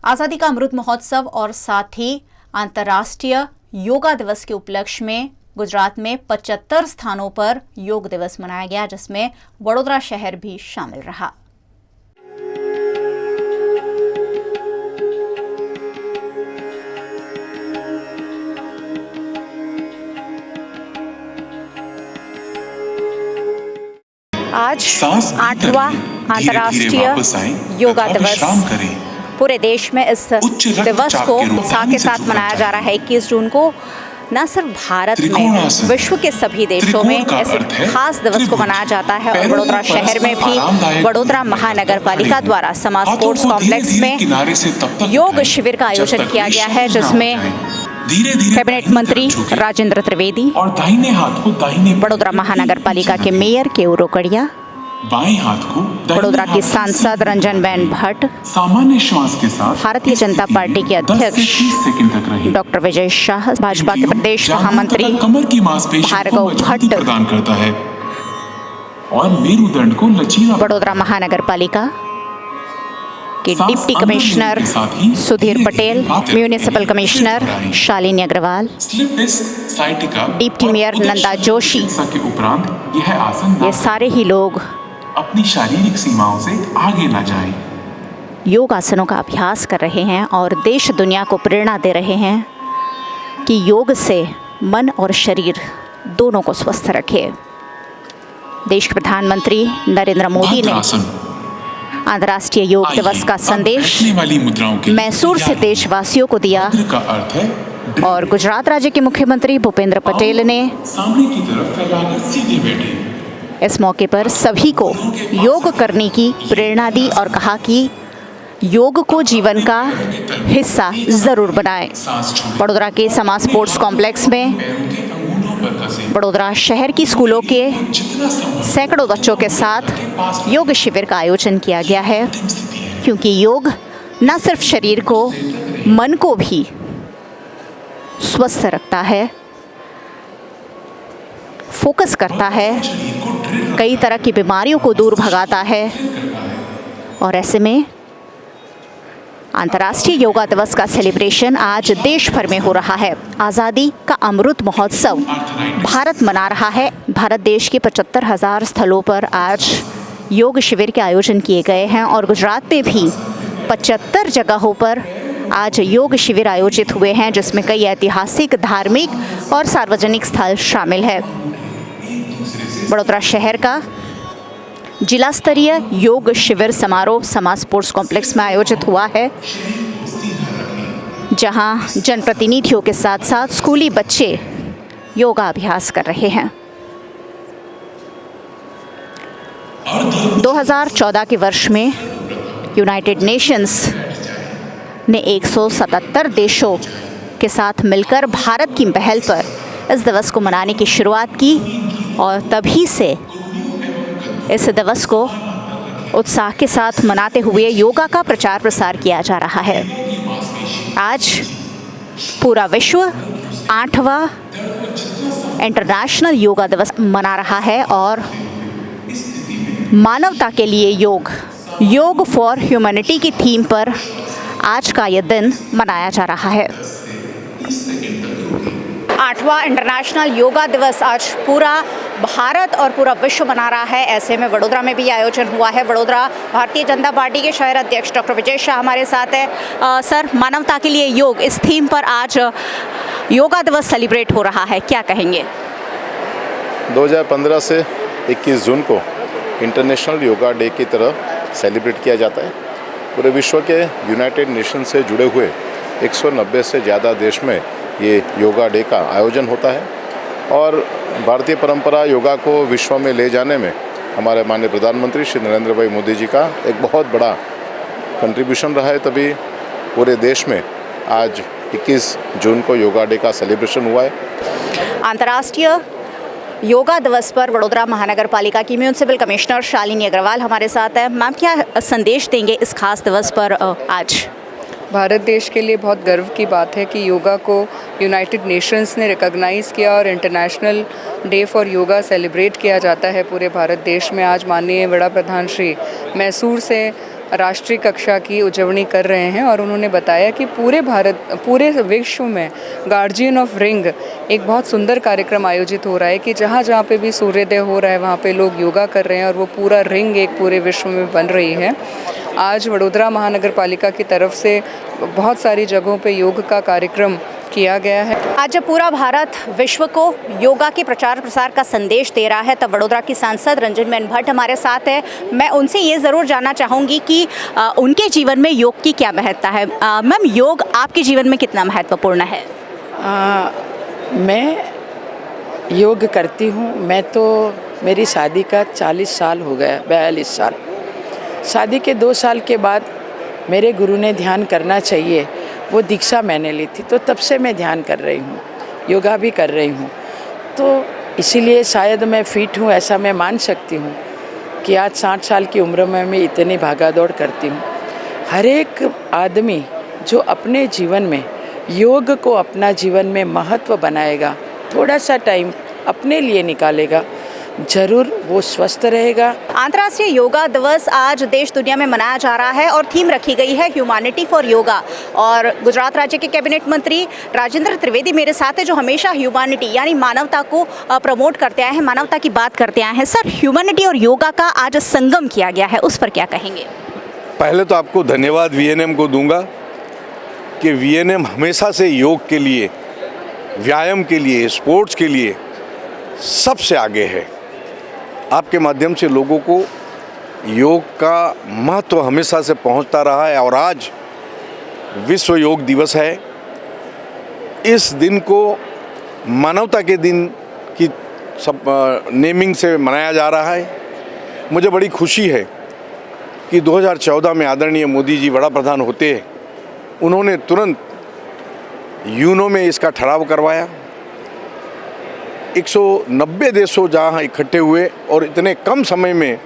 आज़ादी का अमृत महोत्सव और साथ ही अंतर्राष्ट्रीय योगा दिवस के उपलक्ष्य में गुजरात में 75 स्थानों पर योग दिवस मनाया गया, जिसमें वडोदरा शहर भी शामिल रहा। आज 8वां अंतर्राष्ट्रीय योगा दिवस पूरे देश में इस दिवस को उत्साह के साथ मनाया जा रहा है। 21 जून को न सिर्फ भारत में, विश्व के सभी देशों में इस खास दिवस को मनाया जाता है और वडोदरा शहर में भी वडोदरा महानगर पालिका द्वारा समाज स्पोर्ट्स कॉम्प्लेक्स में योग शिविर का आयोजन किया गया है, जिसमें कैबिनेट मंत्री राजेंद्र त्रिवेदी और दाहिने हाथ को वडोदरा महानगर पालिका के मेयर केयू रोकड़िया, बाएं हाथ को वडोदरा की सांसद रंजनबेन भट्ट, सामान्य श्वास के साथ भारतीय जनता पार्टी के अध्यक्ष डॉक्टर विजय शाह, भाजपा के प्रदेश महामंत्री कमर की मांसपेशियों भार्गव भट्ट प्रदान करता है और मेरुदंड को लचीला। वडोदरा महानगर पालिका के deputy commissioner Sudhir Patel, municipal commissioner Shalini Agarwal, deputy mayor Nanda Joshi, ये सारे ही लोग अपनी शारीरिक सीमाओं से आगे न जाएं। योग आसनों का अभ्यास कर रहे हैं और देश दुनिया को प्रेरणा दे रहे हैं कि योग से मन और शरीर दोनों को स्वस्थ रखे। देश के प्रधानमंत्री नरेंद्र मोदी ने अंतर्राष्ट्रीय योग दिवस का संदेश मैसूर से देशवासियों को दिया और गुजरात राज्य के मुख्यमंत्री भूपेंद्र पटेल ने सामने की तरफ फैलाकर सीधे बैठे। इस मौके पर सभी को योग करने की प्रेरणा दी और कहा कि योग को जीवन का हिस्सा जरूर बनाएं। वडोदरा के समाज स्पोर्ट्स कॉम्प्लेक्स में वडोदरा शहर की स्कूलों के सैकड़ों बच्चों के साथ योग शिविर का आयोजन किया गया है, क्योंकि योग न सिर्फ शरीर को, मन को भी स्वस्थ रखता है, फोकस करता है, कई तरह की बीमारियों को दूर भगाता है। और ऐसे में अंतर्राष्ट्रीय योगा दिवस का सेलिब्रेशन आज देश भर में हो रहा है। आज़ादी का अमृत महोत्सव भारत मना रहा है। भारत देश के 75,000 स्थलों पर आज योग शिविर के आयोजन किए गए हैं और गुजरात में भी 75 जगहों पर आज योग शिविर आयोजित हुए हैं, जिसमें कई ऐतिहासिक, धार्मिक और सार्वजनिक स्थल शामिल है। वडोदरा शहर का जिला स्तरीय योग शिविर समारोह समाज स्पोर्ट्स कॉम्प्लेक्स में आयोजित हुआ है, जहां जनप्रतिनिधियों के साथ साथ स्कूली बच्चे योगा अभ्यास कर रहे हैं। 2014 के वर्ष में यूनाइटेड नेशंस ने 177 देशों के साथ मिलकर भारत की पहल पर इस दिवस को मनाने की शुरुआत की और तभी से इस दिवस को उत्साह के साथ मनाते हुए योगा का प्रचार प्रसार किया जा रहा है। आज पूरा विश्व 8वां इंटरनेशनल योगा दिवस मना रहा है और मानवता के लिए योग फॉर ह्यूमैनिटी की थीम पर आज का यह दिन मनाया जा रहा है। 8वां इंटरनेशनल योगा दिवस आज पूरा भारत और पूरा विश्व मना रहा है। ऐसे में वडोदरा में भी आयोजन हुआ है। वडोदरा भारतीय जनता पार्टी के शहर अध्यक्ष डॉक्टर विजय शाह हमारे साथ है। सर, मानवता के लिए योग, इस थीम पर आज योगा दिवस सेलिब्रेट हो रहा है, क्या कहेंगे? 2015 से 21 जून को इंटरनेशनल योगा डे की तरह सेलिब्रेट किया जाता है। पूरे विश्व के यूनाइटेड नेशन से जुड़े हुए 190 से ज़्यादा देश में ये योगा डे का आयोजन होता है और भारतीय परंपरा योगा को विश्व में ले जाने में हमारे माननीय प्रधानमंत्री श्री नरेंद्र भाई मोदी जी का एक बहुत बड़ा कंट्रीब्यूशन रहा है। तभी पूरे देश में आज 21 जून को योगा डे का सेलिब्रेशन हुआ है। अंतर्राष्ट्रीय योगा दिवस पर वडोदरा महानगर पालिका की म्यूनिसिपल कमिश्नर शालिनी अग्रवाल हमारे साथ है। मैम, क्या संदेश देंगे इस खास दिवस पर आज? भारत देश के लिए बहुत गर्व की बात है कि योगा को यूनाइटेड नेशंस ने रिकॉग्नाइज़ किया और international day for yoga celebrate किया जाता है पूरे भारत देश में। आज माननीय वड़ा प्रधान श्री मैसूर से राष्ट्रीय कक्षा की उजवनी कर रहे हैं और उन्होंने बताया कि पूरे विश्व में गार्जियन ऑफ रिंग एक बहुत सुंदर कार्यक्रम आयोजित हो रहा है कि जहाँ जहाँ पे भी सूर्योदय हो रहा है वहाँ पे लोग योगा कर रहे हैं और वो पूरा रिंग एक पूरे विश्व में बन रही है। आज वडोदरा महानगर पालिका की तरफ से बहुत सारी जगहों पे योग का कार्यक्रम किया गया है। आज जब पूरा भारत विश्व को योगा के प्रचार प्रसार का संदेश दे रहा है तब वडोदरा की सांसद रंजनबेन भट्ट हमारे साथ है। मैं उनसे ये ज़रूर जानना चाहूँगी कि उनके जीवन में योग की क्या महत्ता है। मैम, योग आपके जीवन में कितना महत्वपूर्ण है? मैं योग करती हूँ। मैं तो मेरी शादी का 40 साल हो गया, 42 साल। शादी के 2 साल के बाद मेरे गुरु ने ध्यान करना चाहिए, वो दीक्षा मैंने ली थी, तो तब से मैं ध्यान कर रही हूँ, योगा भी कर रही हूँ। तो इसीलिए शायद मैं फिट हूँ, ऐसा मैं मान सकती हूँ कि आज 60 साल की उम्र में मैं इतनी भागा दौड़ करती हूँ। हर एक आदमी जो अपने जीवन में योग को अपना जीवन में महत्व बनाएगा, थोड़ा सा टाइम अपने लिए निकालेगा, जरूर वो स्वस्थ रहेगा। अंतर्राष्ट्रीय योगा दिवस आज देश दुनिया में मनाया जा रहा है और थीम रखी गई है ह्यूमैनिटी फॉर योगा। और गुजरात राज्य के कैबिनेट मंत्री राजेंद्र त्रिवेदी मेरे साथ है, जो हमेशा ह्यूमैनिटी यानी मानवता को प्रमोट करते आए हैं, मानवता की बात करते आए हैं। सर, ह्यूमैनिटी और योगा का आज संगम किया गया है, उस पर क्या कहेंगे? पहले तो आपको धन्यवाद वीएनएम को दूंगा कि वीएनएम हमेशा से योग के लिए, व्यायाम के लिए, स्पोर्ट्स के लिए सबसे आगे है। आपके माध्यम से लोगों को योग का महत्व हमेशा से पहुंचता रहा है और आज विश्व योग दिवस है। इस दिन को मानवता के दिन की सब नेमिंग से मनाया जा रहा है। मुझे बड़ी खुशी है कि 2014 में आदरणीय मोदी जी वड़ा प्रधान होते हैं, उन्होंने तुरंत यूनो में इसका ठहराव करवाया। 190 देशों जहाँ इकट्ठे हुए और इतने कम समय में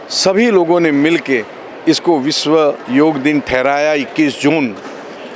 सभी लोगों ने मिलके इसको विश्व योग दिन ठहराया 21 जून